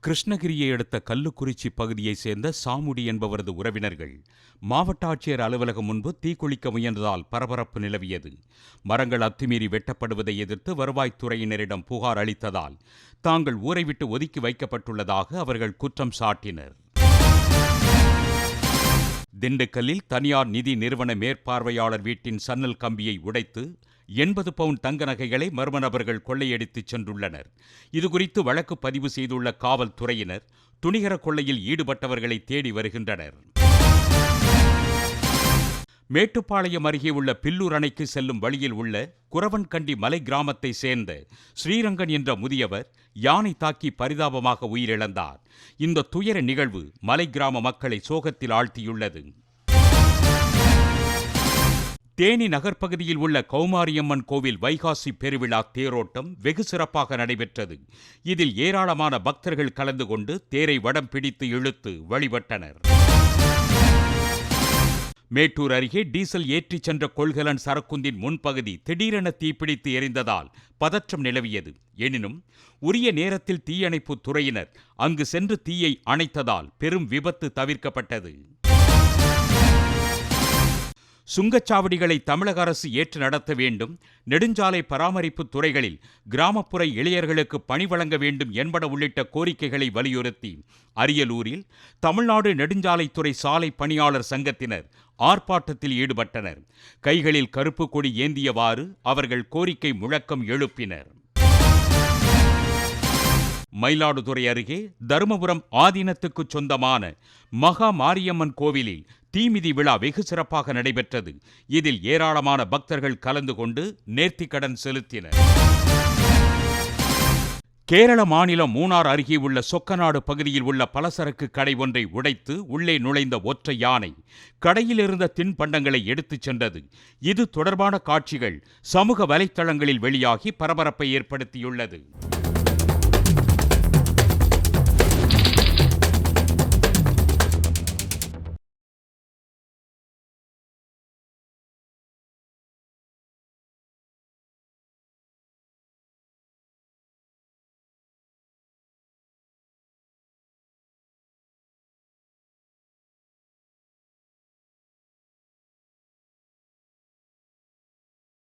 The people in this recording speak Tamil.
கிருஷ்ணகிரியை அடுத்த கல்லுக்குறிச்சி பகுதியைச் சேர்ந்த சாமுடி என்பவரது உறவினர்கள் மாவட்ட ஆட்சியர் அலுவலகம் முன்பு தீக்குளிக்க முயன்றதால் பரபரப்பு நிலவியது. மரங்கள் அத்துமீறி வெட்டப்படுவதை எதிர்த்து வருவாய்த்துறையினரிடம் புகார் அளித்ததால் தாங்கள் ஊரை விட்டு ஒதுக்கி வைக்கப்பட்டுள்ளதாக அவர்கள் குற்றம் சாட்டினர். திண்டுக்கல்லில் தனியார் நிதி நிறுவன மேற்பார்வையாளர் வீட்டின் சன்னல் கம்பியை உடைத்து 80 பவுண்ட் தங்க நகைகளை மர்ம நபர்கள் கொள்ளையடித்துச் சென்றுள்ளனர். இதுகுறித்து வழக்கு பதிவு செய்துள்ள காவல்துறையினர் துணிகர கொள்ளையில் ஈடுபட்டவர்களை தேடி வருகின்றனர். மேட்டுப்பாளையம் அருகே உள்ள பில்லூர் அணைக்கு செல்லும் வழியில் உள்ள குரவன்கண்டி மலை கிராமத்தை சேர்ந்த ஸ்ரீரங்கன் என்ற முதியவர் யானை தாக்கி பரிதாபமாக உயிரிழந்தார். இந்த துயர நிகழ்வு மலை கிராம மக்களை சோகத்தில் ஆழ்த்தியுள்ளது. தேனி நகர்ப்பகுதியில் உள்ள கௌமாரியம்மன் கோவில் வைகாசி பெருவிழா தேரோட்டம் வெகு சிறப்பாக நடைபெற்றது. இதில் ஏராளமான பக்தர்கள் கலந்து கொண்டு தேரை வடம் பிடித்து இழுத்து வழிபட்டனர். மேட்டூர் அருகே டீசல் ஏற்றிச் சென்ற கொள்கலன் சரக்குந்தின் முன்பகுதி திடீரென தீப்பிடித்து எரிந்ததால் பதற்றம் நிலவியது. எனினும் உரிய நேரத்தில் தீயணைப்பு துறையினர் அங்கு சென்று தீயை அணைத்ததால் பெரும் விபத்து தவிர்க்கப்பட்டது. சுங்கச்சாவடிகளை தமிழக அரசு ஏற்று நடத்த வேண்டும், நெடுஞ்சாலை பராமரிப்பு துறைகளில் கிராமப்புற இளைஞர்களுக்கு பணி வழங்க வேண்டும் என்பன உள்ளிட்ட கோரிக்கைகளை வலியுறுத்தி அரியலூரில் தமிழ்நாடு நெடுஞ்சாலைத்துறை சாலை பணியாளர் சங்கத்தினர் ஆர்ப்பாட்டத்தில் ஈடுபட்டனர். கைகளில் கருப்பு கொடி ஏந்தியவாறு அவர்கள் கோரிக்கை முழக்கம் எழுப்பினர். மயிலாடுதுறை அருகே தருமபுரம் ஆதீனத்துக்கு சொந்தமான மகா மாரியம்மன் கோவிலில் தீமிதி விழா வெகு சிறப்பாக நடைபெற்றது. இதில் ஏராளமான பக்தர்கள் கலந்து கொண்டு நேர்த்திக்கடன் செலுத்தினர். கேரள மாநிலம் மூணார் அருகே உள்ள சொக்கநாடு பகுதியில் உள்ள பலசரக்கு கடை ஒன்றை உடைத்து உள்ளே நுழைந்த ஒற்றை யானை கடையில் இருந்த தின்பண்டங்களை எடுத்துச் சென்றது. இது தொடர்பான காட்சிகள் சமூக வலைத்தளங்களில் வெளியாகி பரபரப்பை ஏற்படுத்தியுள்ளது.